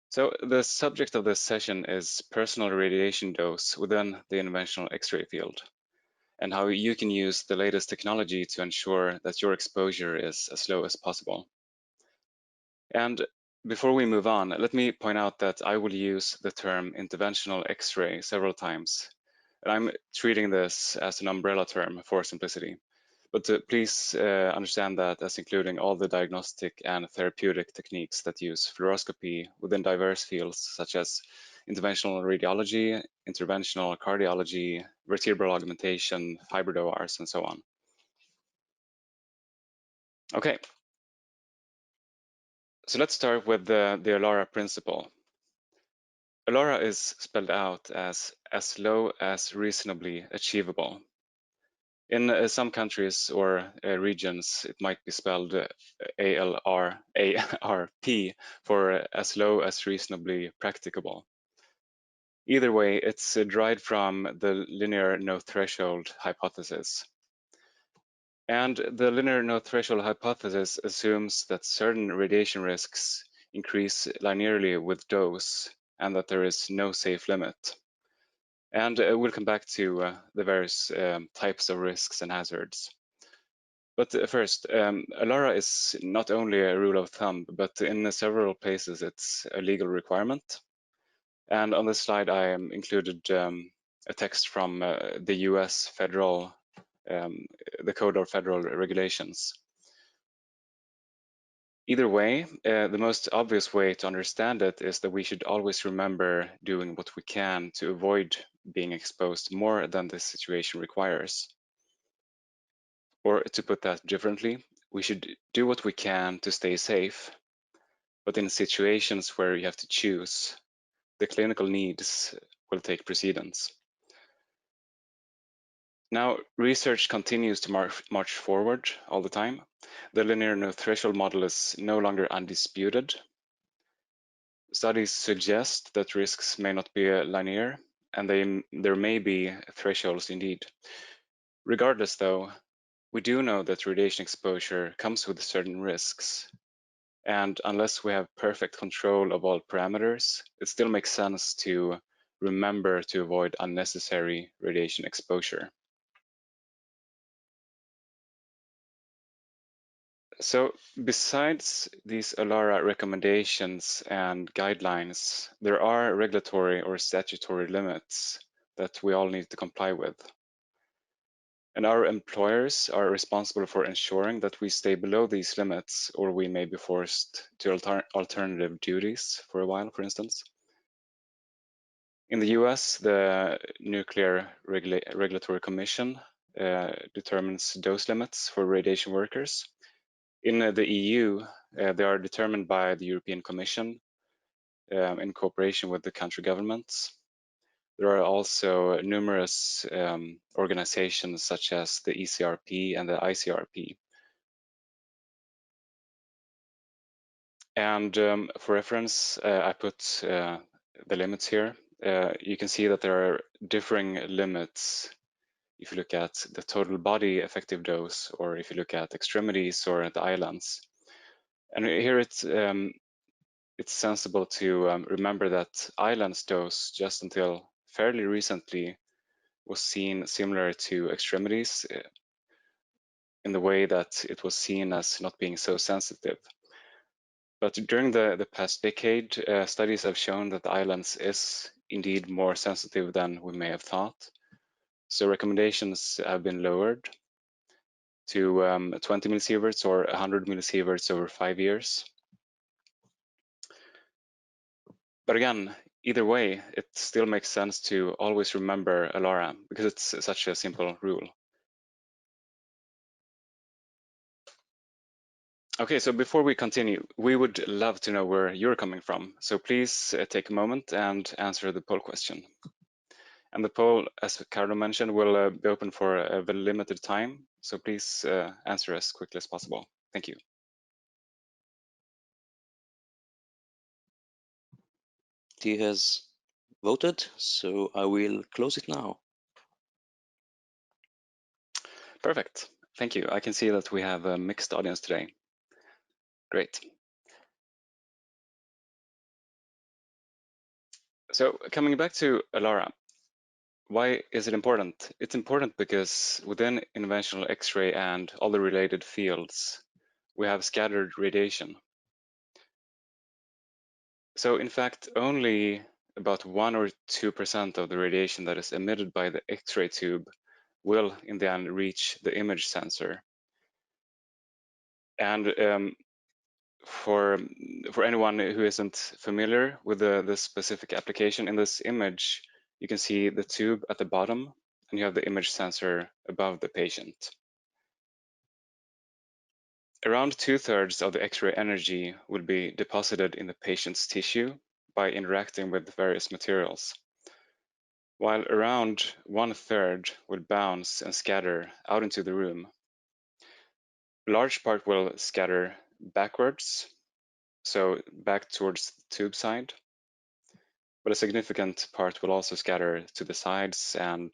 So the subject of this session is personal radiation dose within the interventional X-ray field, and how you can use the latest technology to ensure that your exposure is as low as possible. And before we move on, let me point out that I will use the term interventional X-ray several times. And I'm treating this as an umbrella term for simplicity. But please understand that as including all the diagnostic and therapeutic techniques that use fluoroscopy within diverse fields such as interventional radiology, interventional cardiology, vertebral augmentation, hybrid ORs, and so on. Okay, so let's start with the Alara principle. Alara is spelled out as low as reasonably achievable. In some countries or regions, it might be spelled ARP for as low as reasonably practicable. Either way, it's derived from the linear no threshold hypothesis. And the linear no threshold hypothesis assumes that certain radiation risks increase linearly with dose and that there is no safe limit. And we'll come back to the various types of risks and hazards. But first, Alara is not only a rule of thumb, but in several places it's a legal requirement. And on this slide, I included a text from the US federal, the Code of Federal Regulations. Either way, the most obvious way to understand it is that we should always remember doing what we can to avoid being exposed more than the situation requires. Or to put that differently, we should do what we can to stay safe, but in situations where you have to choose, the clinical needs will take precedence. Now, research continues to march forward all the time. The linear no threshold model is no longer undisputed. Studies suggest that risks may not be linear, and there may be thresholds indeed. Regardless, though, we do know that radiation exposure comes with certain risks. And unless we have perfect control of all parameters, it still makes sense to remember to avoid unnecessary radiation exposure. So besides these Alara recommendations and guidelines, there are regulatory or statutory limits that we all need to comply with. And our employers are responsible for ensuring that we stay below these limits, or we may be forced to alternative duties for a while, for instance. In the US, the Nuclear Regulatory Commission determines dose limits for radiation workers. In the EU, they are determined by the European Commission in cooperation with the country governments. There are also numerous organizations such as the ECRP and the ICRP. And for reference, I put the limits here. You can see that there are differing limits if you look at the total body effective dose, or if you look at extremities or the islands. And here it's sensible to remember that islands dose just until fairly recently was seen similar to extremities in the way that it was seen as not being so sensitive. But during the past decade, studies have shown that the islands is indeed more sensitive than we may have thought. So recommendations have been lowered to 20 millisieverts or 100 millisieverts over 5 years. But again, either way, it still makes sense to always remember Alara because it's such a simple rule. Okay, so before we continue, we would love to know where you're coming from. So please take a moment and answer the poll question. And the poll, as Carlo mentioned, will be open for a very limited time. So please answer as quickly as possible. Thank you. He has voted, so I will close it now. Perfect. Thank you. I can see that we have a mixed audience today. Great. So coming back to Alara, why is it important? It's important because within interventional X-ray and all the related fields, we have scattered radiation. So in fact, only about 1 or 2% of the radiation that is emitted by the X-ray tube will in the end reach the image sensor. And for anyone who isn't familiar with the specific application, in this image, you can see the tube at the bottom and you have the image sensor above the patient. Around 2/3 of the X-ray energy will be deposited in the patient's tissue by interacting with various materials, while around 1/3 will bounce and scatter out into the room. A large part will scatter backwards, so back towards the tube side, but a significant part will also scatter to the sides and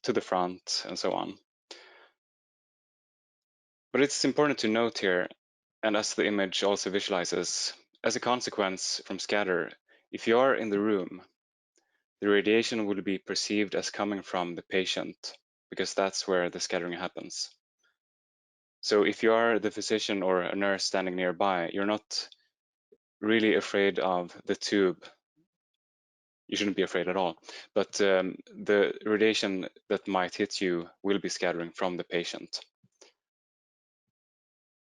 to the front and so on. But it's important to note here, and as the image also visualizes, as a consequence from scatter, if you are in the room, the radiation will be perceived as coming from the patient because that's where the scattering happens. So if you are the physician or a nurse standing nearby, you're not really afraid of the tube. You shouldn't be afraid at all, but the radiation that might hit you will be scattering from the patient.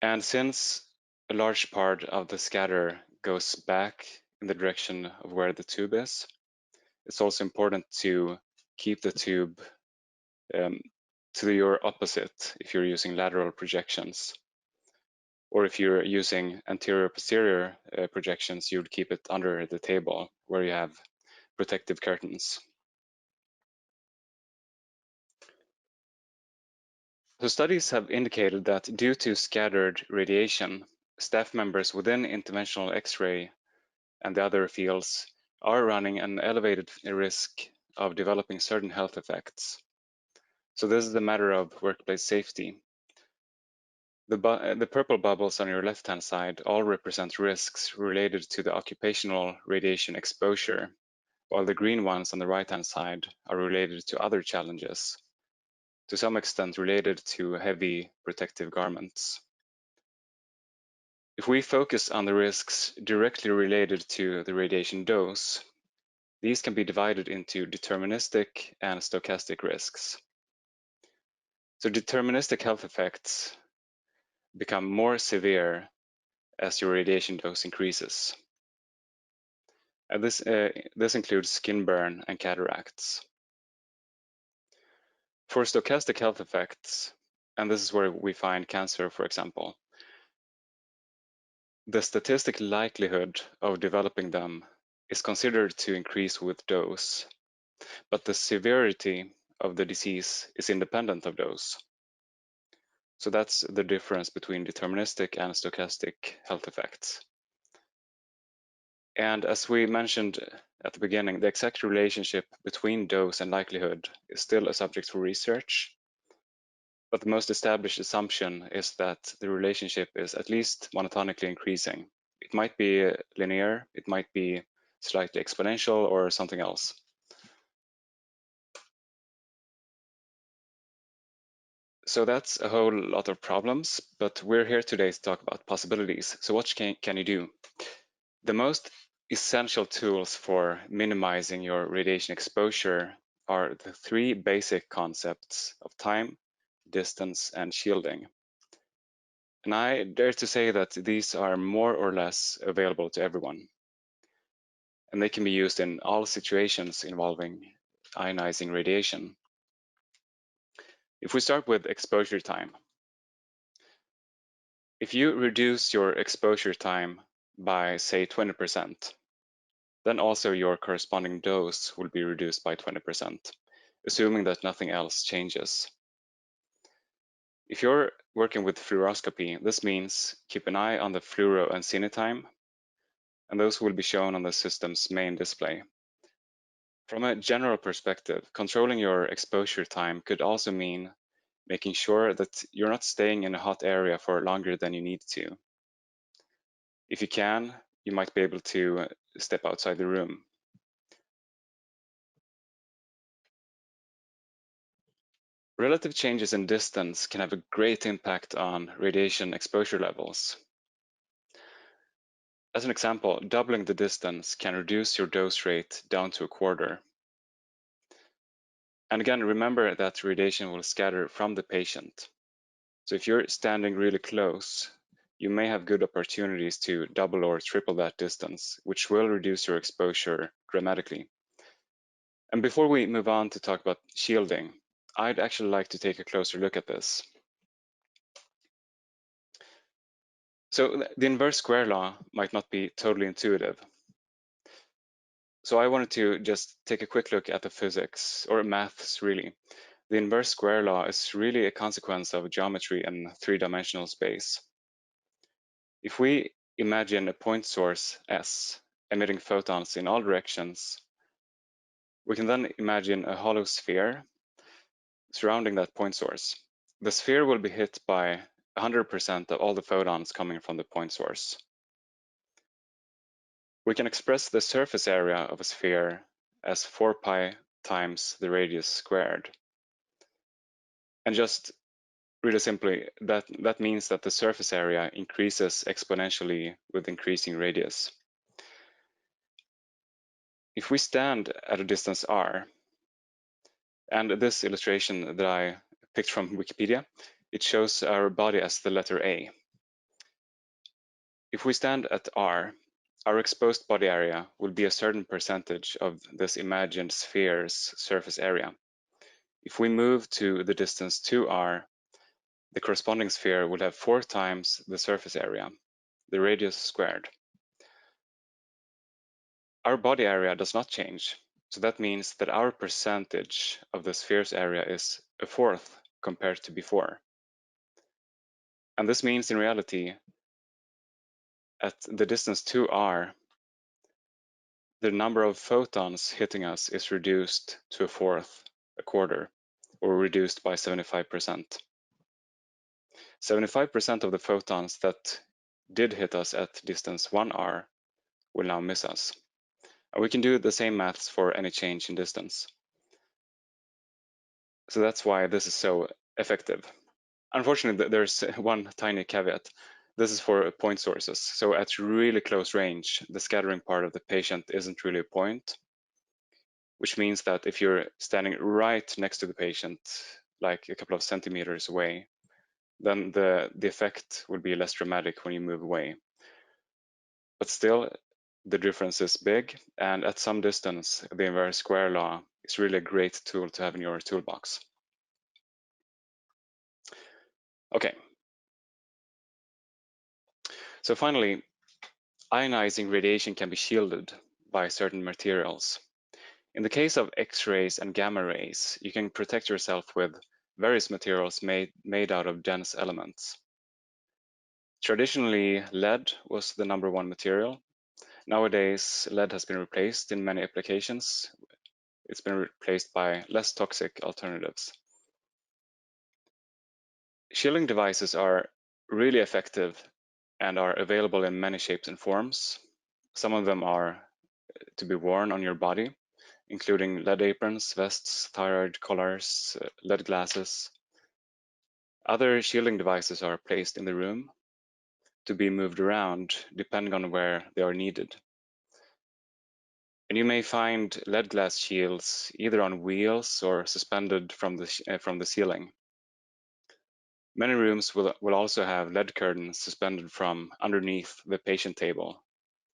And since a large part of the scatter goes back in the direction of where the tube is, it's also important to keep the tube to your opposite if you're using lateral projections. Or if you're using anterior posterior projections, you would keep it under the table where you have protective curtains. So studies have indicated that due to scattered radiation, staff members within interventional X-ray and the other fields are running an elevated risk of developing certain health effects. So this is a matter of workplace safety. The purple bubbles on your left-hand side all represent risks related to the occupational radiation exposure, while the green ones on the right-hand side are related to other challenges, to some extent related to heavy protective garments. If we focus on the risks directly related to the radiation dose, these can be divided into deterministic and stochastic risks. So deterministic health effects become more severe as your radiation dose increases. And this includes skin burn and cataracts. For stochastic health effects, and this is where we find cancer, for example, the statistical likelihood of developing them is considered to increase with dose, but the severity of the disease is independent of dose. So that's the difference between deterministic and stochastic health effects. And as we mentioned at the beginning, the exact relationship between dose and likelihood is still a subject for research. But the most established assumption is that the relationship is at least monotonically increasing. It might be linear, it might be slightly exponential, or something else. So that's a whole lot of problems, but we're here today to talk about possibilities. So what can you do? The most essential tools for minimizing your radiation exposure are the three basic concepts of time, distance, and shielding. And I dare to say that these are more or less available to everyone. And they can be used in all situations involving ionizing radiation. If we start with exposure time, if you reduce your exposure time by, say, 20%, then also your corresponding dose will be reduced by 20%, assuming that nothing else changes. If you're working with fluoroscopy, this means keep an eye on the fluoro and cine time, and those will be shown on the system's main display. From a general perspective, controlling your exposure time could also mean making sure that you're not staying in a hot area for longer than you need to. If you can, you might be able to step outside the room. Relative changes in distance can have a great impact on radiation exposure levels. As an example, doubling the distance can reduce your dose rate down to a quarter. And again, remember that radiation will scatter from the patient. So if you're standing really close, you may have good opportunities to double or triple that distance, which will reduce your exposure dramatically. And before we move on to talk about shielding, I'd actually like to take a closer look at this. So the inverse square law might not be totally intuitive. So I wanted to just take a quick look at the physics, or maths really. The inverse square law is really a consequence of geometry in three-dimensional space. If we imagine a point source S emitting photons in all directions, we can then imagine a hollow sphere surrounding that point source. The sphere will be hit by 100% of all the photons coming from the point source. We can express the surface area of a sphere as 4 pi times the radius squared. And just really simply, that means that the surface area increases exponentially with increasing radius. If we stand at a distance r, and this illustration that I picked from Wikipedia, it shows our body as the letter A. If we stand at r, our exposed body area will be a certain percentage of this imagined sphere's surface area. If we move to the distance 2r, the corresponding sphere will have 4 times the surface area, the radius squared. Our body area does not change, so that means that our percentage of the sphere's area is a fourth compared to before. And this means in reality, at the distance 2r, the number of photons hitting us is reduced to a fourth, a quarter, or reduced by 75%. 75% of the photons that did hit us at distance 1r will now miss us. And we can do the same maths for any change in distance. So that's why this is so effective. Unfortunately, there's one tiny caveat. This is for point sources. So at really close range, the scattering part of the patient isn't really a point, which means that if you're standing right next to the patient, like a couple of centimeters away, then the effect will be less dramatic when you move away. But still, the difference is big, and at some distance, the inverse square law is really a great tool to have in your toolbox. Okay. So finally, ionizing radiation can be shielded by certain materials. In the case of X-rays and gamma rays, you can protect yourself with various materials made out of dense elements. Traditionally, lead was the #1 material. Nowadays, lead has been replaced in many applications. It's been replaced by less toxic alternatives. Shielding devices are really effective and are available in many shapes and forms. Some of them are to be worn on your body, including lead aprons, vests, thyroid collars, lead glasses. Other shielding devices are placed in the room to be moved around depending on where they are needed. And you may find lead glass shields either on wheels or suspended from the ceiling. Many rooms will also have lead curtains suspended from underneath the patient table,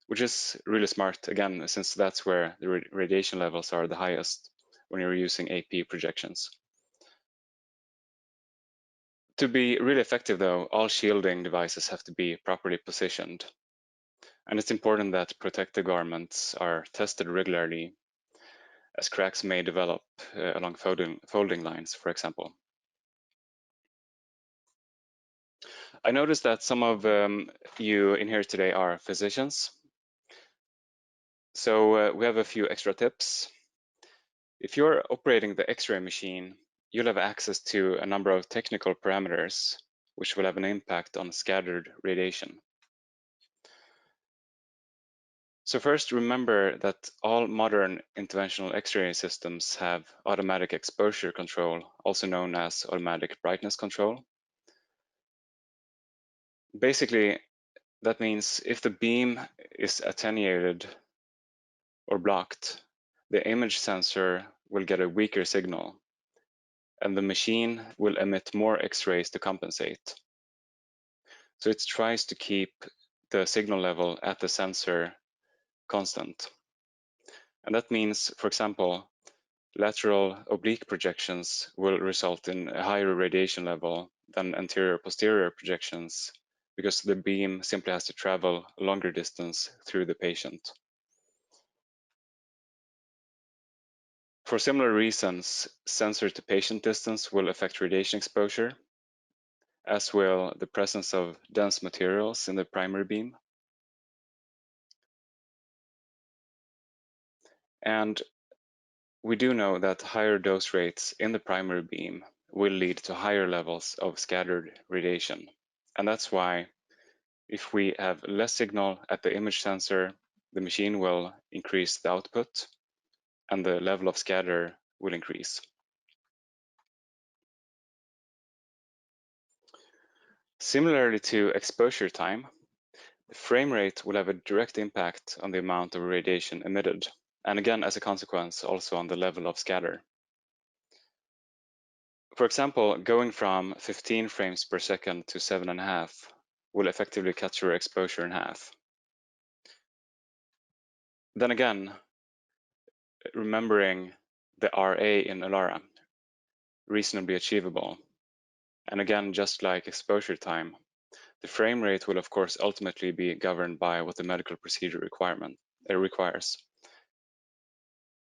which is really smart, again, since that's where the radiation levels are the highest when you're using AP projections. To be really effective though, all shielding devices have to be properly positioned. And it's important that protective garments are tested regularly, as cracks may develop along folding lines, for example. I noticed that some of you in here today are physicians. So we have a few extra tips. If you're operating the X-ray machine, you'll have access to a number of technical parameters which will have an impact on scattered radiation. So first, remember that all modern interventional X-ray systems have automatic exposure control, also known as automatic brightness control. Basically, that means if the beam is attenuated or blocked, the image sensor will get a weaker signal, and the machine will emit more X-rays to compensate. So it tries to keep the signal level at the sensor constant. And that means, for example, lateral oblique projections will result in a higher radiation level than anterior posterior projections because the beam simply has to travel a longer distance through the patient. For similar reasons, sensor to patient distance will affect radiation exposure, as will the presence of dense materials in the primary beam. And we do know that higher dose rates in the primary beam will lead to higher levels of scattered radiation. And that's why if we have less signal at the image sensor, the machine will increase the output and the level of scatter will increase. Similarly to exposure time, the frame rate will have a direct impact on the amount of radiation emitted, and again, as a consequence, also on the level of scatter. For example, going from 15 frames per second to 7.5 will effectively cut your exposure in half. Then again, remembering the RA in Alara, reasonably achievable. And again, just like exposure time, the frame rate will of course ultimately be governed by what the medical procedure requires.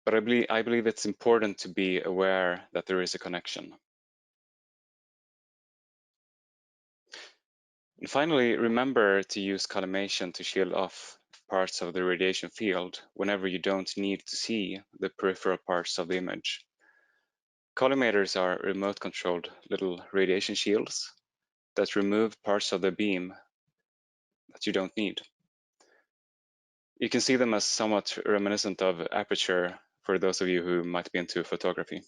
But I believe it's important to be aware that there is a connection. And finally, remember to use collimation to shield off parts of the radiation field whenever you don't need to see the peripheral parts of the image. Collimators are remote-controlled little radiation shields that remove parts of the beam that you don't need. You can see them as somewhat reminiscent of aperture for those of you who might be into photography.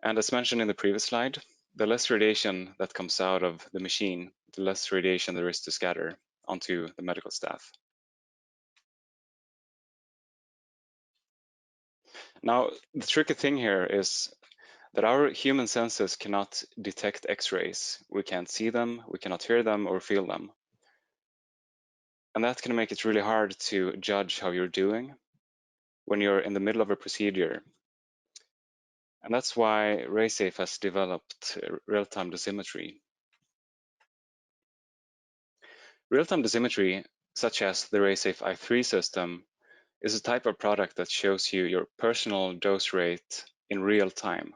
And as mentioned in the previous slide, the less radiation that comes out of the machine, the less radiation there is to scatter onto the medical staff. Now, the tricky thing here is that our human senses cannot detect X-rays. We can't see them, we cannot hear them or feel them. And that can make it really hard to judge how you're doing when you're in the middle of a procedure. And that's why RaySafe has developed real-time dosimetry. Real-time dosimetry, such as the RaySafe i3 system, is a type of product that shows you your personal dose rate in real time.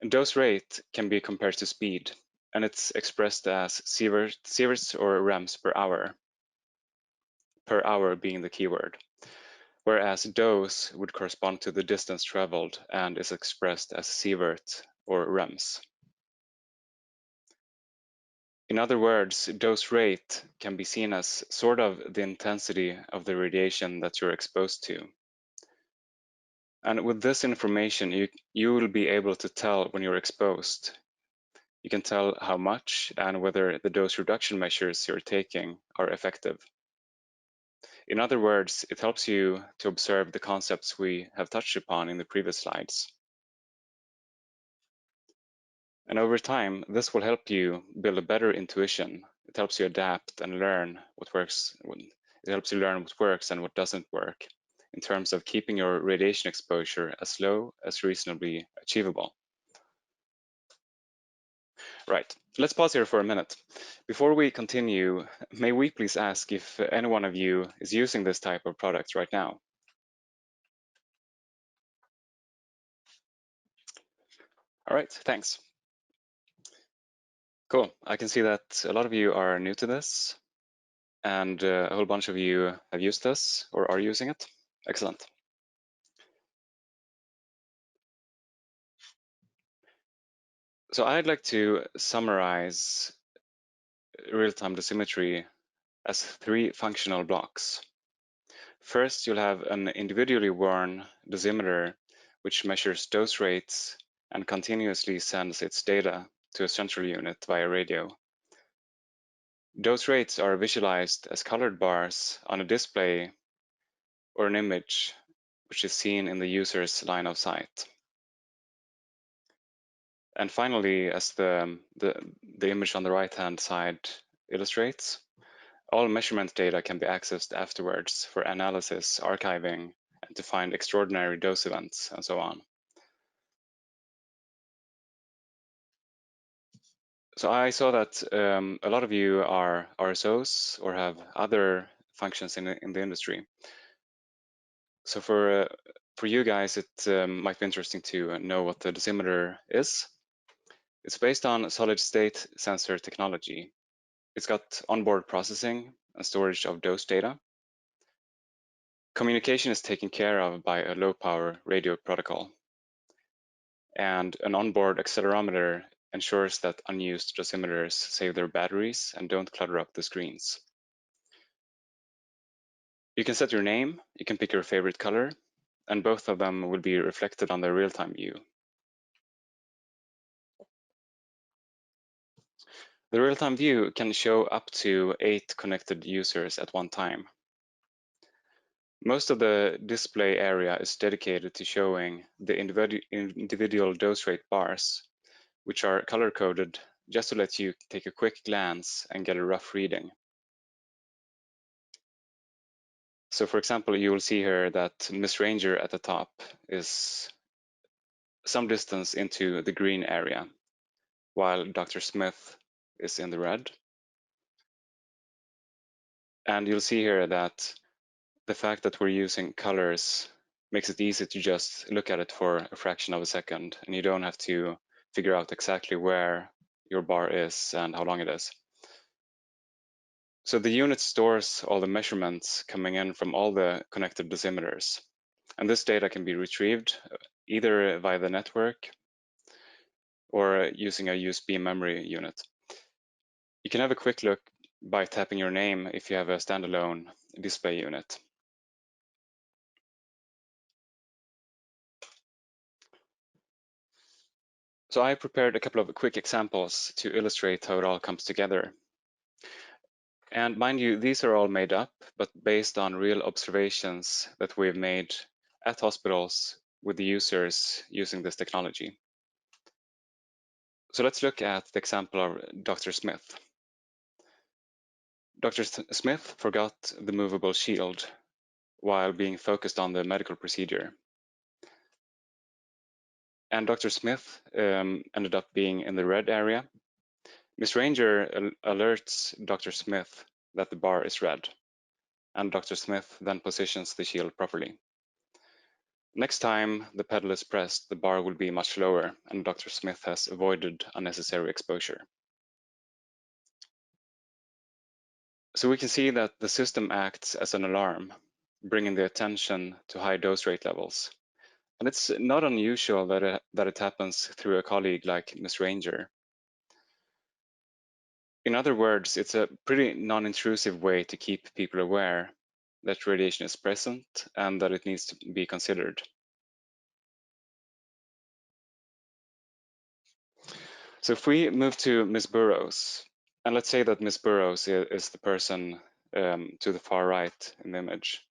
And dose rate can be compared to speed, and it's expressed as sieverts or rems per hour being the keyword, whereas dose would correspond to the distance traveled and is expressed as sievert or rems. In other words, dose rate can be seen as sort of the intensity of the radiation that you're exposed to. And with this information, you will be able to tell when you're exposed. You can tell how much and whether the dose reduction measures you're taking are effective. In other words, it helps you to observe the concepts we have touched upon in the previous slides. And over time, this will help you build a better intuition. It helps you adapt and learn what works. It helps you learn what works and what doesn't work in terms of keeping your radiation exposure as low as reasonably achievable. Right, let's pause here for a minute. Before we continue, may we please ask if any one of you is using this type of product right now? All right, thanks. Cool, I can see that a lot of you are new to this and a whole bunch of you have used this or are using it. Excellent. So I'd like to summarize real-time dosimetry as 3 functional blocks. First, you'll have an individually worn dosimeter, which measures dose rates and continuously sends its data to a central unit via radio. Dose rates are visualized as colored bars on a display or an image, which is seen in the user's line of sight. And finally, as the image on the right-hand side illustrates, all measurement data can be accessed afterwards for analysis, archiving, and to find extraordinary dose events, and so on. So I saw that a lot of you are RSOs or have other functions in the industry. So for you guys, it might be interesting to know what the dosimeter is. It's based on solid-state sensor technology. It's got onboard processing and storage of dose data. Communication is taken care of by a low-power radio protocol. And an onboard accelerometer ensures that unused dosimeters save their batteries and don't clutter up the screens. You can set your name, you can pick your favorite color, and both of them will be reflected on the real-time view. The real-time view can show up to 8 connected users at one time. Most of the display area is dedicated to showing the individual dose rate bars, which are color-coded just to let you take a quick glance and get a rough reading. So for example, you will see here that Miss Ranger at the top is some distance into the green area, while Dr. Smith is in the red. And you'll see here that the fact that we're using colors makes it easy to just look at it for a fraction of a second, and you don't have to figure out exactly where your bar is and how long it is. So the unit stores all the measurements coming in from all the connected dosimeters. And this data can be retrieved either via the network or using a USB memory unit. You can have a quick look by tapping your name if you have a standalone display unit. So I prepared a couple of quick examples to illustrate how it all comes together. And mind you, these are all made up, but based on real observations that we've made at hospitals with the users using this technology. So let's look at the example of Dr. Smith. Dr. Smith forgot the movable shield while being focused on the medical procedure. And Dr. Smith ended up being in the red area. Miss Ranger alerts Dr. Smith that the bar is red, and Dr. Smith then positions the shield properly. Next time the pedal is pressed, the bar will be much lower, and Dr. Smith has avoided unnecessary exposure. So we can see that the system acts as an alarm, bringing the attention to high dose rate levels. And it's not unusual that it happens through a colleague like Miss Ranger. In other words, it's a pretty non-intrusive way to keep people aware that radiation is present and that it needs to be considered. So if we move to Miss Burrows, and let's say that Miss Burrows is the person to the far right in the image.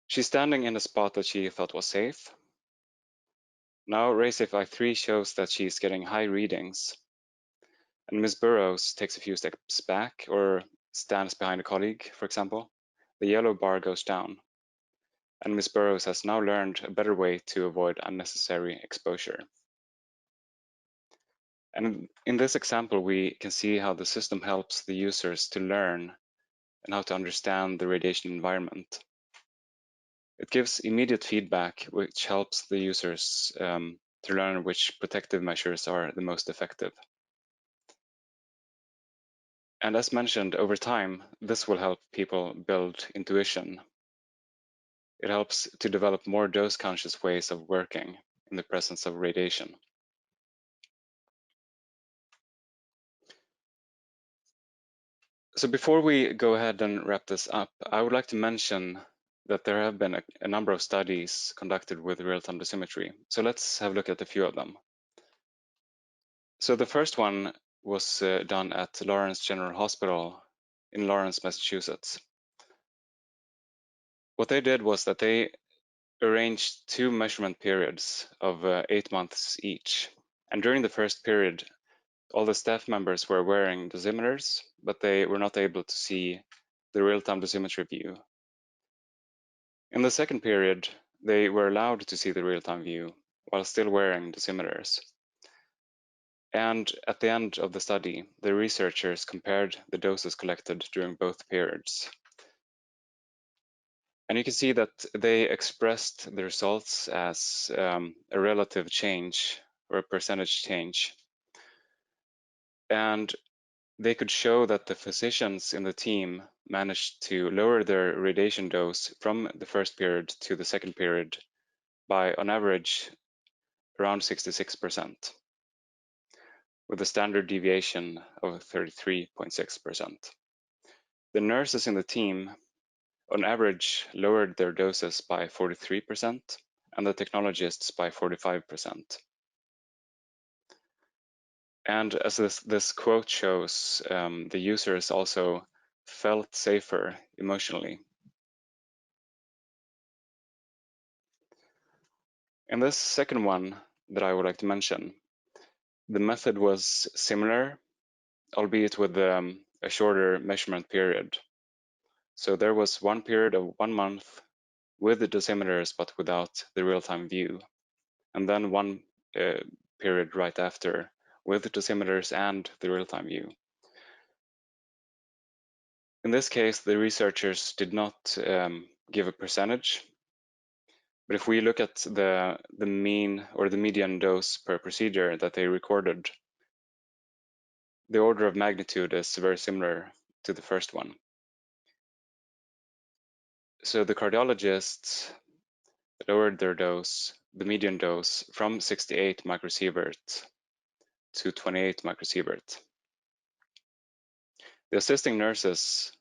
She's standing in a spot that she thought was safe. Now RaySafe i3 shows that she's getting high readings, and Miss Burrows takes a few steps back or stands behind a colleague, for example. The yellow bar goes down, and Miss Burrows has now learned a better way to avoid unnecessary exposure. And in this example, we can see how the system helps the users to learn and how to understand the radiation environment. It gives immediate feedback, which helps the users to learn which protective measures are the most effective. And as mentioned, over time, this will help people build intuition. It helps to develop more dose-conscious ways of working in the presence of radiation. So before we go ahead and wrap this up, I would like to mention that there have been a number of studies conducted with real-time dosimetry. So let's have a look at a few of them. So the first one was done at Lawrence General Hospital in Lawrence, Massachusetts. What they did was that they arranged two measurement periods of 8 months each. And during the first period, all the staff members were wearing dosimeters, but they were not able to see the real-time dosimetry view. In the second period, they were allowed to see the real-time view while still wearing dosimeters. And at the end of the study, the researchers compared the doses collected during both periods. And you can see that they expressed the results as a relative change or a percentage change. And they could show that the physicians in the team managed to lower their radiation dose from the first period to the second period by, on average, around 66%, with a standard deviation of 33.6%. The nurses in the team, on average, lowered their doses by 43%, and the technologists by 45%. And as this quote shows, the users also felt safer emotionally. And this second one that I would like to mention, the method was similar, albeit with a shorter measurement period. So there was one period of 1 month with the dosimeters, but without the real-time view. And then one period right after with the dosimeters and the real-time view. In this case, the researchers did not give a percentage, but if we look at the mean or the median dose per procedure that they recorded, the order of magnitude is very similar to the first one. So the cardiologists lowered their dose, the median dose, from 68 microsievert to 28 microsievert. The assisting nurses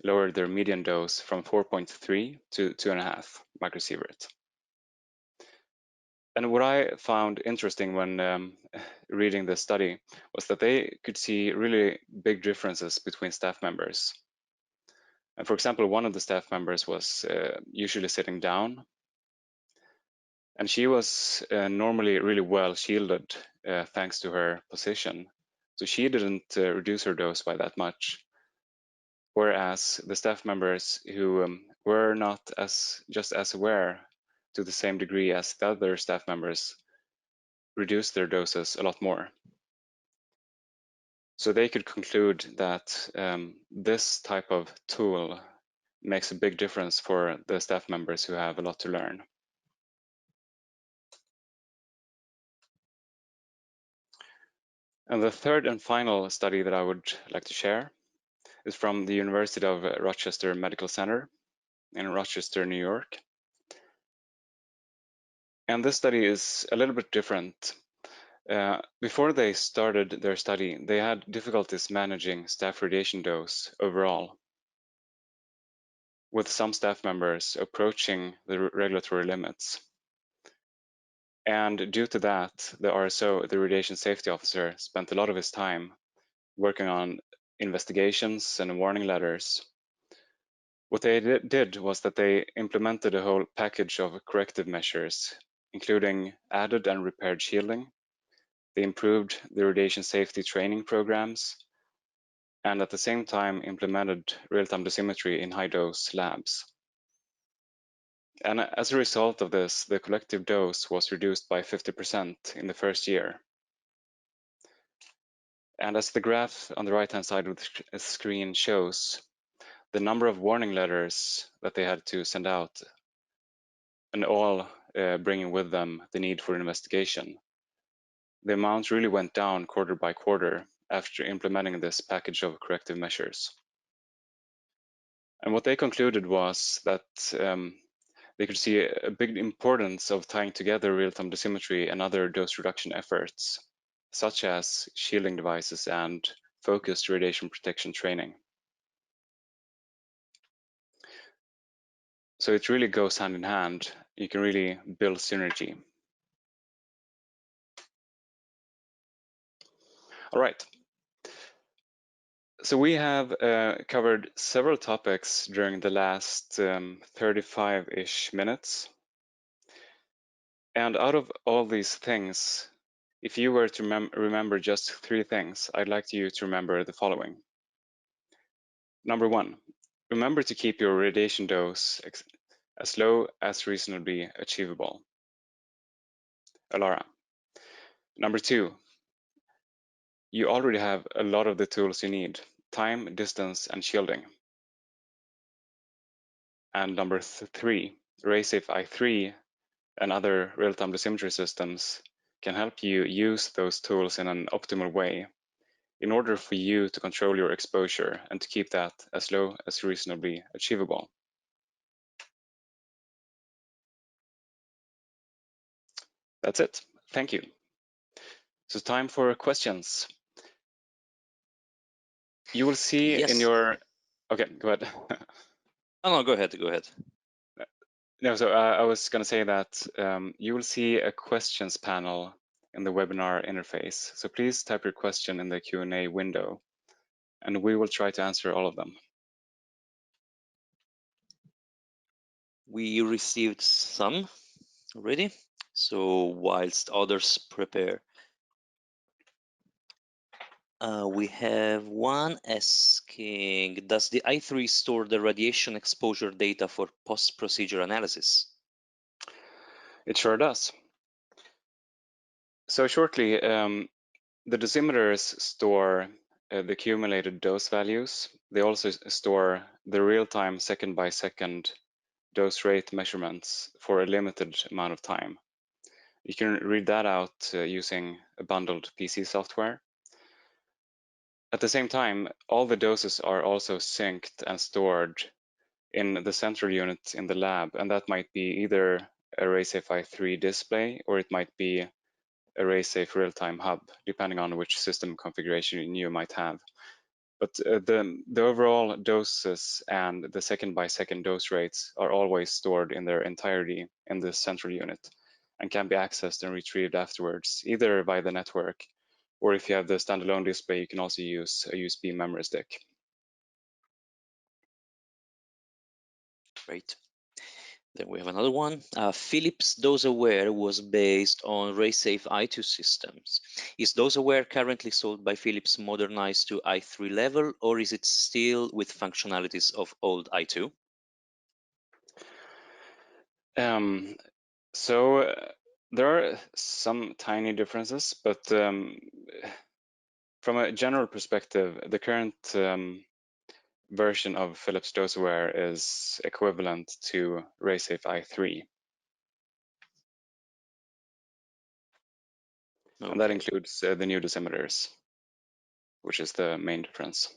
lowered their median dose from 4.3 to 2.5 microsievert. And what I found interesting when reading this study was that they could see really big differences between staff members. And for example, one of the staff members was usually sitting down, and she was normally really well shielded thanks to her position. So she didn't reduce her dose by that much. Whereas the staff members who were not just as aware to the same degree as the other staff members reduced their doses a lot more. So they could conclude that this type of tool makes a big difference for the staff members who have a lot to learn. And the third and final study that I would like to share is from the University of Rochester Medical Center in Rochester, New York. And this study is a little bit different. Before they started their study, they had difficulties managing staff radiation dose overall, with some staff members approaching the regulatory limits. And due to that, the RSO, the radiation safety officer, spent a lot of his time working on investigations and warning letters. What they did was that they implemented a whole package of corrective measures, including added and repaired shielding. They improved the radiation safety training programs, and at the same time implemented real-time dosimetry in high-dose labs. And as a result of this, the collective dose was reduced by 50% in the first year. And as the graph on the right-hand side of the screen shows, the number of warning letters that they had to send out, and all bringing with them the need for investigation, the amount really went down quarter by quarter after implementing this package of corrective measures. And what they concluded was that they could see a big importance of tying together real-time dosimetry and other dose reduction efforts, such as shielding devices and focused radiation protection training. So it really goes hand in hand. You can really build synergy. All right. So we have covered several topics during the last 35-ish minutes. And out of all these things, if you were to remember just 3 things, I'd like you to remember the following. Number 1, remember to keep your radiation dose as low as reasonably achievable. Alara. Number 2, you already have a lot of the tools you need: time, distance, and shielding. And number 3, RaySafe i3 and other real-time dosimetry systems can help you use those tools in an optimal way in order for you to control your exposure and to keep that as low as reasonably achievable. That's it. Thank you. So time for questions. You will see in Yes. your... Okay, go ahead. Oh, no, go ahead. No, so I was going to say that you will see a questions panel in the webinar interface. So please type your question in the Q&A window, and we will try to answer all of them. We received some already. So whilst others prepare, we have one asking, does the i3 store the radiation exposure data for post-procedure analysis? It sure does. So shortly, the dosimeters store the accumulated dose values. They also store the real-time second-by-second dose rate measurements for a limited amount of time. You can read that out using a bundled PC software. At the same time, all the doses are also synced and stored in the central unit in the lab, and that might be either a RaySafe i3 display or it might be a RaySafe real-time hub, depending on which system configuration you might have. But the overall doses and the second-by-second dose rates are always stored in their entirety in the central unit and can be accessed and retrieved afterwards, either by the network, or if you have the standalone display, you can also use a USB memory stick. Great. Then we have another one. Philips DoseAware was based on RaySafe i2 systems. Is DoseAware currently sold by Philips modernized to i3 level, or is it still with functionalities of old i2? So there are some tiny differences, but from a general perspective, the current version of Philips Doseware is equivalent to RaySafe i3. And that Okay. includes the new dosimeters, which is the main difference.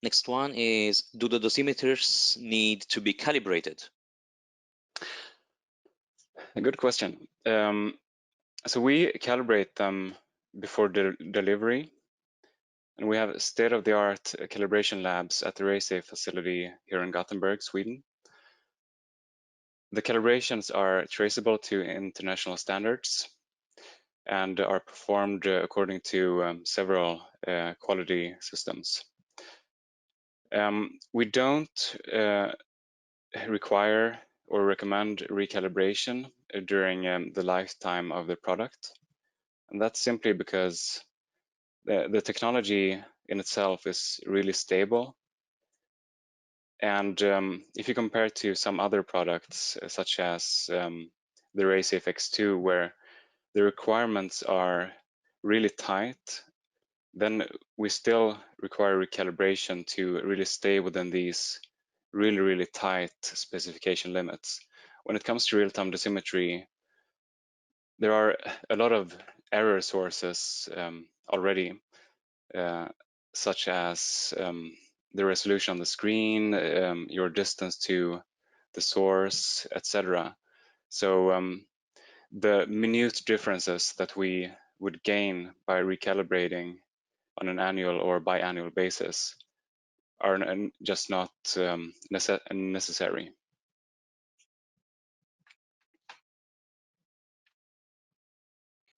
Next one is, do the dosimeters need to be calibrated? A good question. So we calibrate them before delivery, and we have state-of-the-art calibration labs at the RaySafe facility here in Gothenburg, Sweden. The calibrations are traceable to international standards and are performed according to several quality systems. We don't require or recommend recalibration during the lifetime of the product. And that's simply because the technology in itself is really stable. And if you compare to some other products, such as the RaySafe X2, where the requirements are really tight, then we still require recalibration to really stay within these really tight specification limits. When it comes to real-time dosimetry, there are a lot of error sources already, such as the resolution on the screen, your distance to the source, etc. So the minute differences that we would gain by recalibrating on an annual or biannual basis are just not necessary.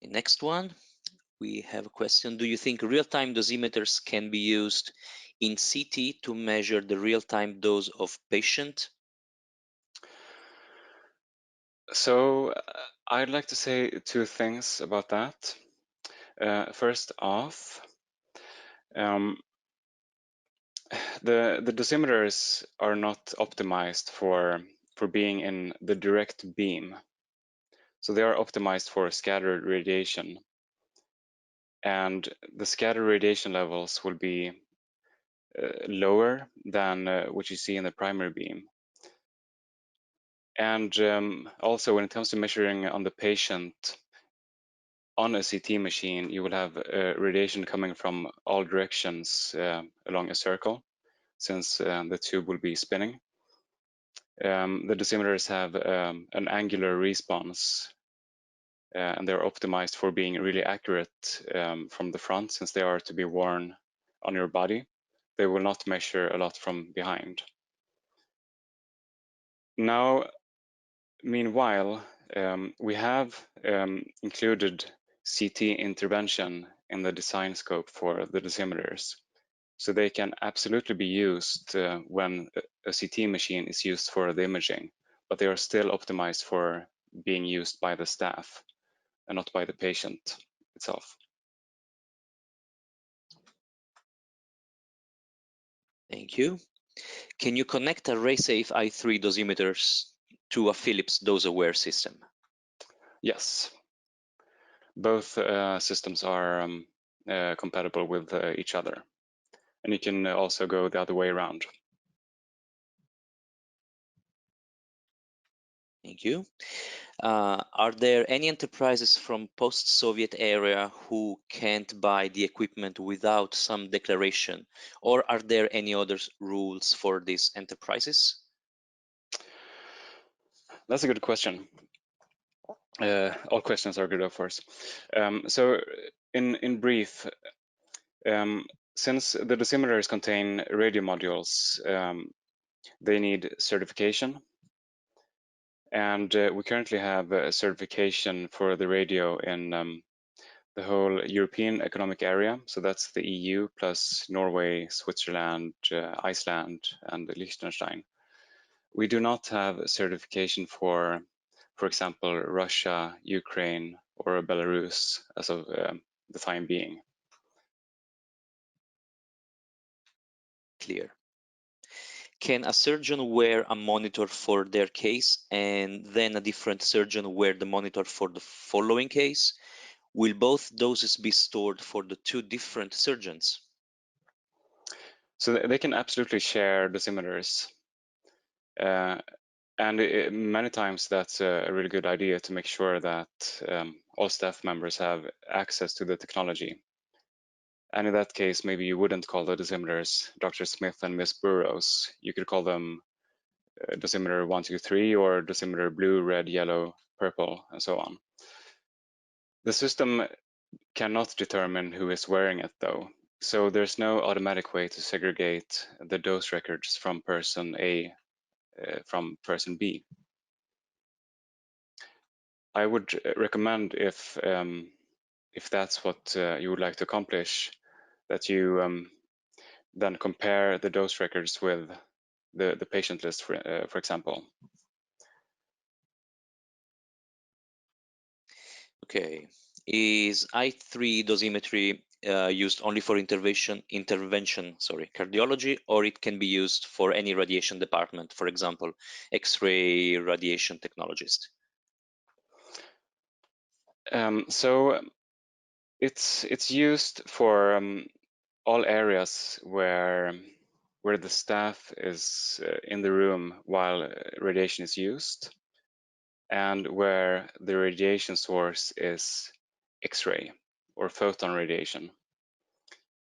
Next one, we have a question. Do you think real-time dosimeters can be used in CT to measure the real-time dose of patient? So I'd like to say two things about that. First off, the dosimeters are not optimized for being in the direct beam. So they are optimized for scattered radiation. And the scattered radiation levels will be lower than what you see in the primary beam. And also when it comes to measuring on the patient on a CT machine, you will have radiation coming from all directions along a circle, since the tube will be spinning. The dosimeters have an angular response, and they're optimized for being really accurate from the front, since they are to be worn on your body. They will not measure a lot from behind. Now, meanwhile, we have included CT intervention in the design scope for the dosimeters. So they can absolutely be used when a CT machine is used for the imaging, but they are still optimized for being used by the staff and not by the patient itself. Thank you. Can you connect a RaySafe i3 dosimeters to a Philips dose-aware system? Yes, both systems are compatible with each other. And you can also go the other way around. Thank you. Are there any enterprises from post-Soviet area who can't buy the equipment without some declaration, or are there any other rules for these enterprises? That's a good question. All questions are good, of course. So in brief, since the dosimeters contain radio modules, they need certification. And we currently have a certification for the radio in the whole European Economic Area. So that's the EU plus Norway, Switzerland, Iceland, and Liechtenstein. We do not have a certification for example, Russia, Ukraine, or Belarus as of the time being. Clear. Can a surgeon wear a monitor for their case and then a different surgeon wear the monitor for the following case? Will both doses be stored for the two different surgeons? So they can absolutely share dosimeters. And many times that's a really good idea to make sure that all staff members have access to the technology. And in that case, maybe you wouldn't call the dosimeters Dr. Smith and Miss Burrows. You could call them dosimeter 1, 2, 3, or dosimeter blue, red, yellow, purple, and so on. The system cannot determine who is wearing it though, so there's no automatic way to segregate the dose records from person A from person B. I would recommend if that's what you would like to accomplish, that you then compare the dose records with the patient list, for example. Okay. Is I3 dosimetry used only for cardiology, or it can be used for any radiation department, for example, X-ray radiation technologist? So it's used for all areas where the staff is in the room while radiation is used, and where the radiation source is X-ray or photon radiation.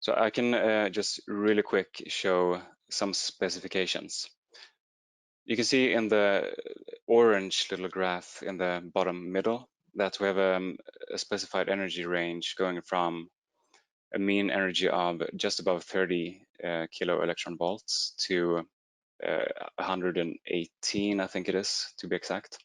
So I can just really quick show some specifications. You can see in the orange little graph in the bottom middle that we have a specified energy range going from a mean energy of just above 30 kilo electron volts to 118, I think it is, to be exact.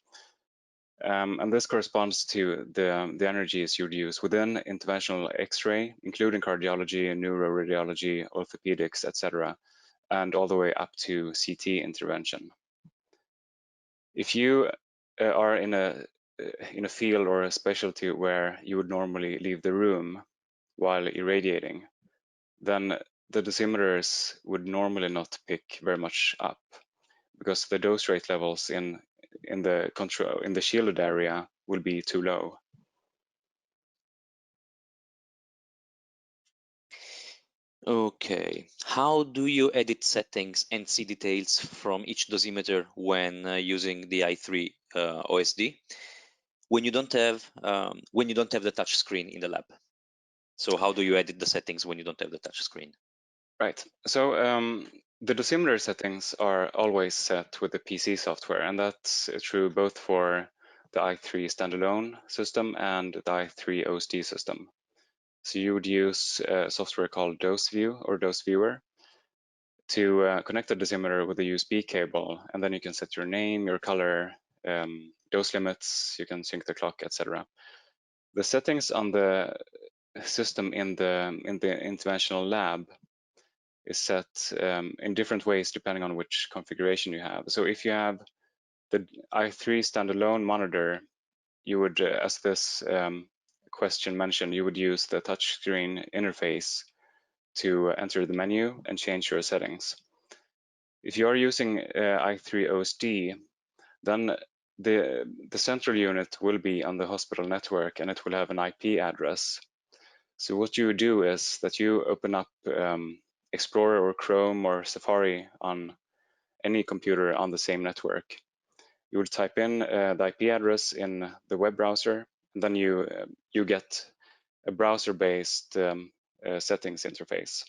And this corresponds to the energies you'd use within interventional X-ray, including cardiology, neuroradiology, orthopedics, etc., and all the way up to CT intervention. If you are in a field or a specialty where you would normally leave the room while irradiating, then the dosimeters would normally not pick very much up because the dose rate levels in the shielded area will be too low. Okay, how do you edit settings and see details from each dosimeter when using the i3 OSD when you don't have the touch screen in the lab? So how do you edit the settings when you don't have the touch screen? Right. So the dosimeter settings are always set with the PC software, and that's true both for the i3 standalone system and the i3 OSD system. So you would use a software called DoseView or DoseViewer to connect the dosimeter with a USB cable, and then you can set your name, your color, dose limits, you can sync the clock, etc. The settings on the system in the interventional lab is set in different ways depending on which configuration you have. So if you have the i3 standalone monitor, you would, as this question mentioned, you would use the touchscreen interface to enter the menu and change your settings. If you are using i3 OSD, then the central unit will be on the hospital network and it will have an IP address. So what you do is that you open up Explorer or Chrome or Safari on any computer on the same network. You would type in the IP address in the web browser, and then you get a browser-based settings interface.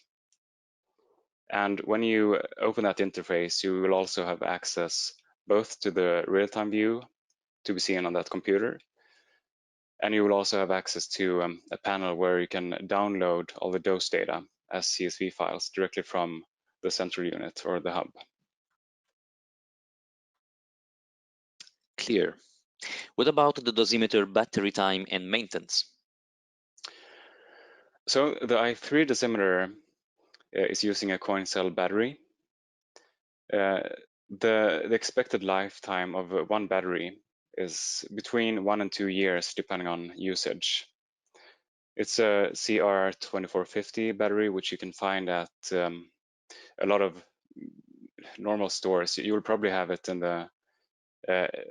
And when you open that interface, you will also have access both to the real-time view to be seen on that computer, and you will also have access to a panel where you can download all the dose data as CSV files directly from the central unit or the hub. Clear. What about the dosimeter battery time and maintenance? So the i3 dosimeter is using a coin cell battery. The expected lifetime of one battery is between 1 and 2 years, depending on usage. It's a CR2450 battery, which you can find at a lot of normal stores. You will probably have it in the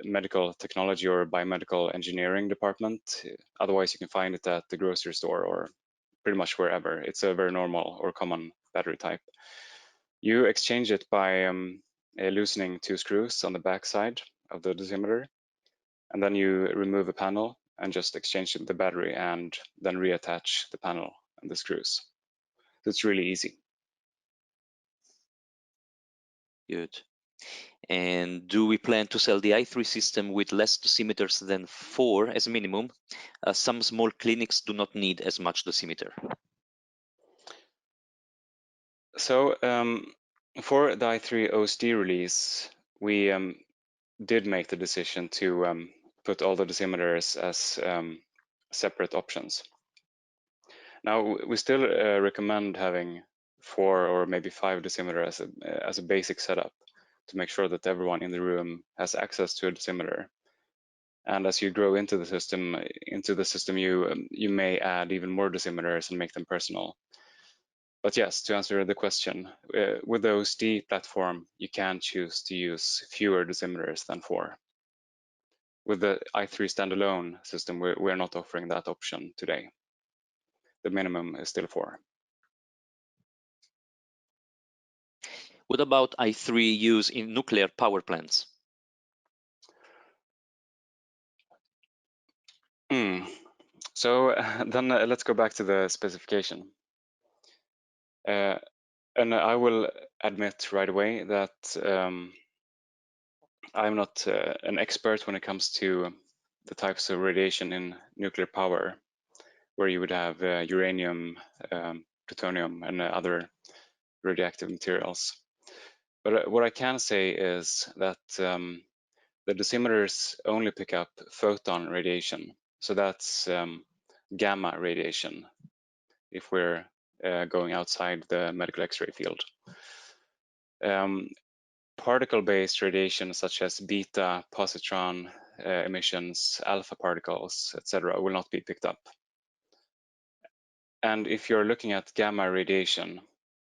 medical technology or biomedical engineering department. Otherwise, you can find it at the grocery store or pretty much wherever. It's a very normal or common battery type. You exchange it by loosening 2 screws on the back side of the dosimeter, and then you remove a panel and just exchange the battery and then reattach the panel and the screws. So it's really easy. Good. And do we plan to sell the i3 system with less dosimeters than 4 as minimum? Some small clinics do not need as much dosimeter. So for the i3 OSD release, we did make the decision to put all the dosimeters as separate options. Now, we still recommend having 4 or maybe 5 dosimeters as a basic setup to make sure that everyone in the room has access to a dosimeter. And as you grow into the system, you may add even more dosimeters and make them personal. But yes, to answer the question, with the OSD platform, you can choose to use fewer dosimeters than 4. With the i3 standalone system, we're not offering that option today. The minimum is still 4. What about i3 use in nuclear power plants? So then let's go back to the specification. And I will admit right away that I'm not an expert when it comes to the types of radiation in nuclear power, where you would have uranium, plutonium, and other radioactive materials. But what I can say is that the dosimeters only pick up photon radiation. So that's gamma radiation if we're going outside the medical X-ray field. Particle-based radiation such as beta, positron emissions, alpha particles, etc. will not be picked up. And if you're looking at gamma radiation,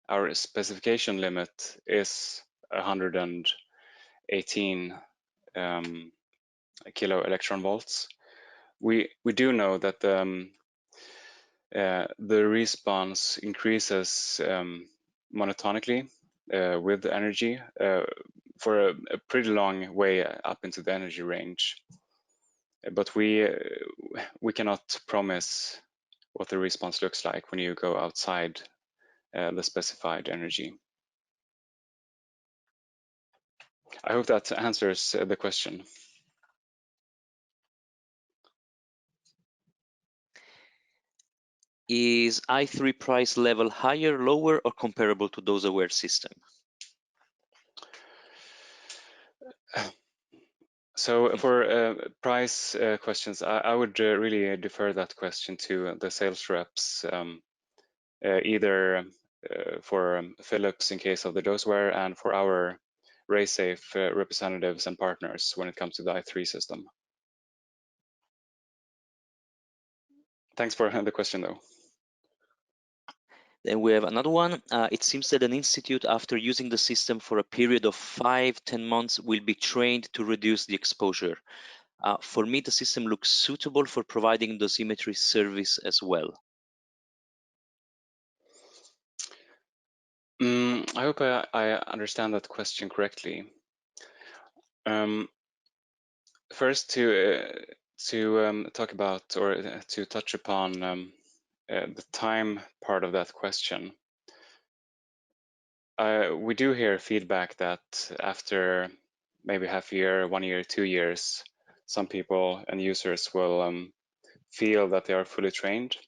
our specification limit is 118 kilo electron volts. We do know that the response increases monotonically with the energy for a pretty long way up into the energy range. But we cannot promise what the response looks like when you go outside the specified energy. I hope that answers the question. Is I3 price level higher, lower, or comparable to those aware system? So for price questions, I would really defer that question to the sales reps, either for Philips in case of the doseware and for our RaySafe representatives and partners when it comes to the I3 system. Thanks for the question though. Then we have another one. It seems that an institute, after using the system for a period of 5-10 months, will be trained to reduce the exposure. For me, the system looks suitable for providing dosimetry service as well. I hope I understand that question correctly. First, to talk about or to touch upon the time part of that question. We do hear feedback that after maybe half a year, 1 year, 2 years, some people and users will feel that they are fully trained.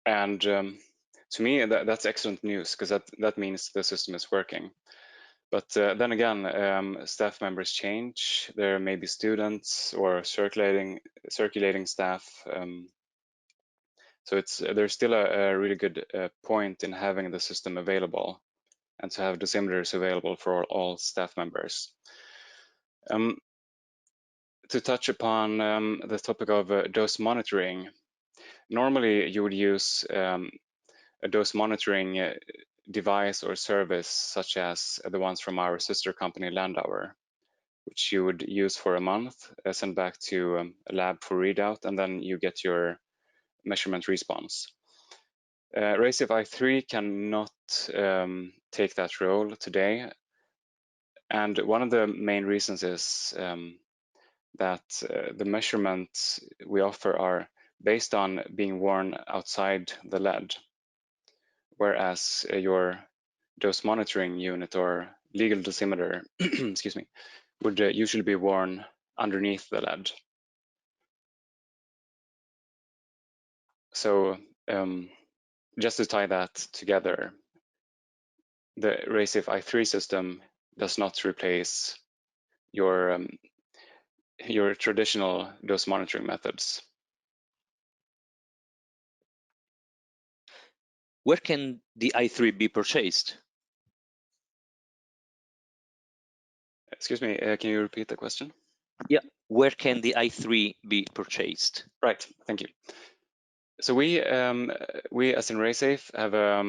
And to me, that's excellent news because that means the system is working. But then again, staff members change. There may be students or circulating staff. So there's still a really good point in having the system available and to have dosimeters available for all staff members. To touch upon the topic of dose monitoring, normally you would use a dose monitoring device or service such as the ones from our sister company Landauer, which you would use for a month, send back to a lab for readout, and then you get your measurement response. RaySafe i3 cannot take that role today, and one of the main reasons is that the measurements we offer are based on being worn outside the lead, whereas your dose monitoring unit or legal dosimeter excuse me, would usually be worn underneath the lead. So just to tie that together, the RaySafe i3 system does not replace your traditional dose monitoring methods. Where can the i3 be purchased? Excuse me, can you repeat the question? Yeah, where can the i3 be purchased? Right, thank you. So we as in RaySafe have a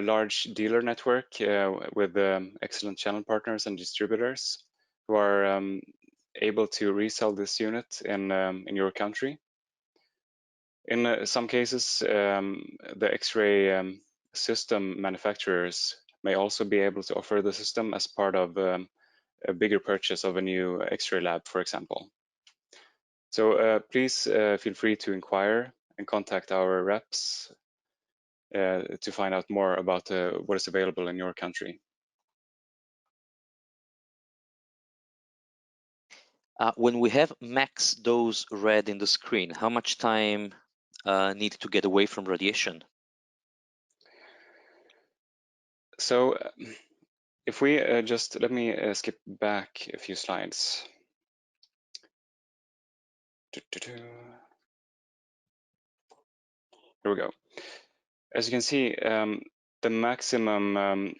large dealer network with excellent channel partners and distributors who are able to resell this unit in your country. In some cases, the X-ray system manufacturers may also be able to offer the system as part of a bigger purchase of a new X-ray lab, for example. So please feel free to inquire and contact our reps to find out more about what is available in your country. When we have max dose red in the screen, how much time need to get away from radiation? So if we just, let me skip back a few slides. Here we go. As you can see, the maximum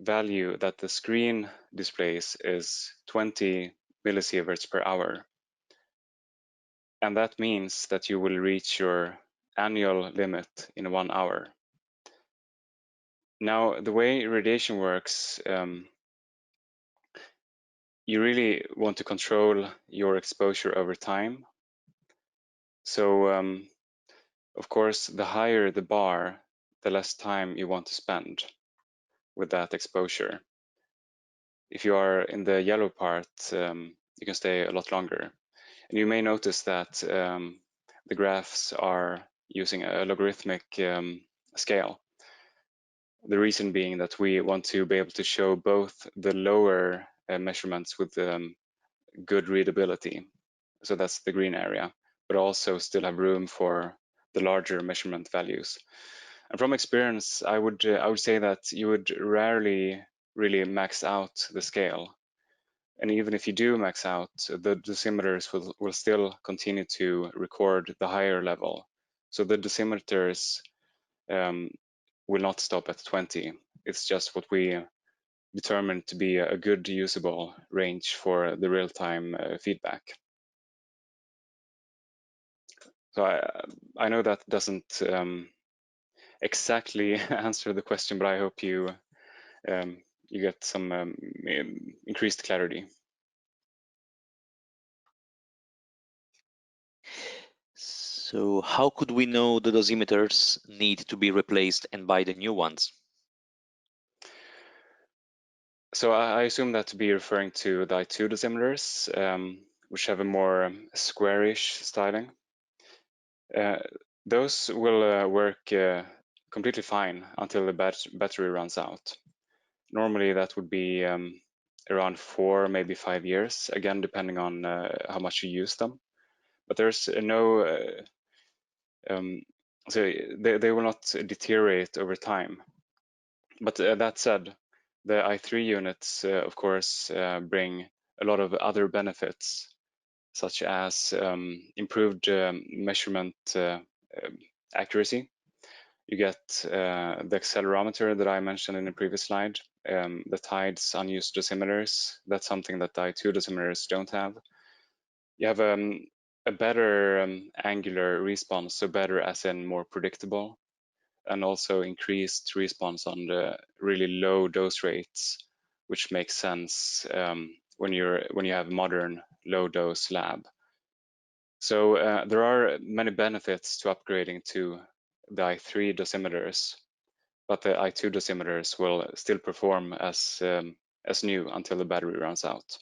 value that the screen displays is 20 millisieverts per hour. And that means that you will reach your annual limit in 1 hour. Now, the way radiation works, you really want to control your exposure over time. So, of course, the higher the bar, the less time you want to spend with that exposure. If you are in the yellow part, you can stay a lot longer. And you may notice that the graphs are using a logarithmic scale. The reason being that we want to be able to show both the lower measurements with good readability, so that's the green area, but also still have room for the larger measurement values. And from experience, I would say that you would rarely really max out the scale. And even if you do max out, the dosimeters will still continue to record the higher level. So the dosimeters will not stop at 20. It's just what we determined to be a good usable range for the real-time feedback. So I know that doesn't exactly answer the question, but I hope you you get some increased clarity. So how could we know the dosimeters need to be replaced and buy the new ones? So I assume that to be referring to the I2 dosimeters, which have a more squarish styling. Those will work completely fine until the battery runs out. Normally that would be around 4, maybe 5 years, again, depending on how much you use them. But there's no, so they will not deteriorate over time. But that said, the I3 units, of course, bring a lot of other benefits, such as improved measurement accuracy. You get the accelerometer that I mentioned in the previous slide, the TIDES unused dosimeters. That's something that the I2 dosimeters don't have. You have a better angular response, so better as in more predictable, and also increased response on the really low dose rates, which makes sense when you have modern low dose lab. So there are many benefits to upgrading to the I3 dosimeters, but the I2 dosimeters will still perform as new until the battery runs out.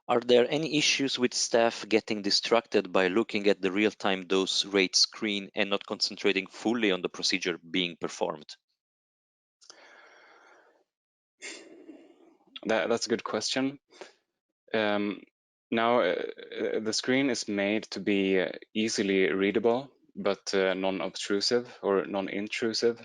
Are there any issues with staff getting distracted by looking at the real-time dose rate screen and not concentrating fully on the procedure being performed? That's a good question. Now, the screen is made to be easily readable, but non-obtrusive or non-intrusive.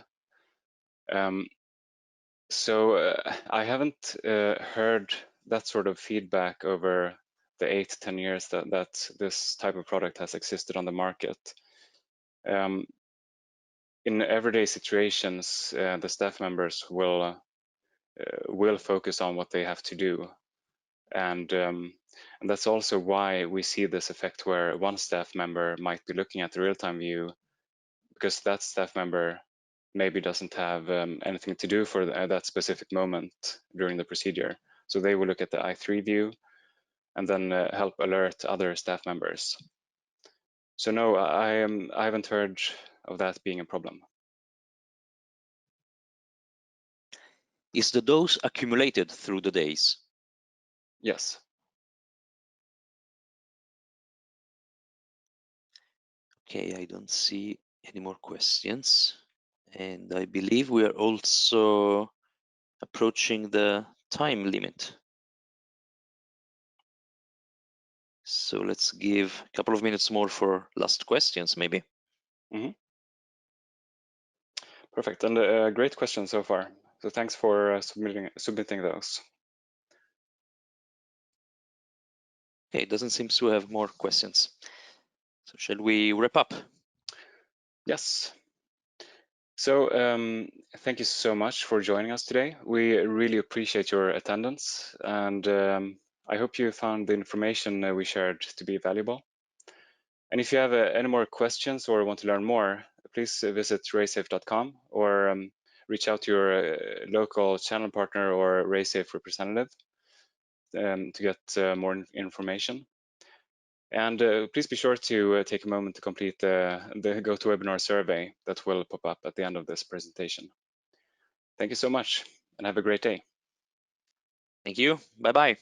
So I haven't heard that sort of feedback over the 8-10 years that this type of product has existed on the market. In everyday situations, the staff members will focus on what they have to do, and that's also why we see this effect where one staff member might be looking at the real-time view because that staff member maybe doesn't have anything to do for that specific moment during the procedure. So they will look at the I3 view and then help alert other staff members. So no, I haven't heard of that being a problem. Is the dose accumulated through the days? Yes. Okay, I don't see any more questions. And I believe we are also approaching the time limit. So let's give a couple of minutes more for last questions, maybe. Mm-hmm. Perfect, and a great question so far. So thanks for submitting those. Okay, it doesn't seem to have more questions. So shall we wrap up? Yes. So thank you so much for joining us today. We really appreciate your attendance, and I hope you found the information we shared to be valuable. And if you have any more questions or want to learn more, please visit raysafe.com or reach out to your local channel partner or RaySafe representative to get more information. And please be sure to take a moment to complete the GoToWebinar survey that will pop up at the end of this presentation. Thank you so much and have a great day. Thank you. Bye-bye.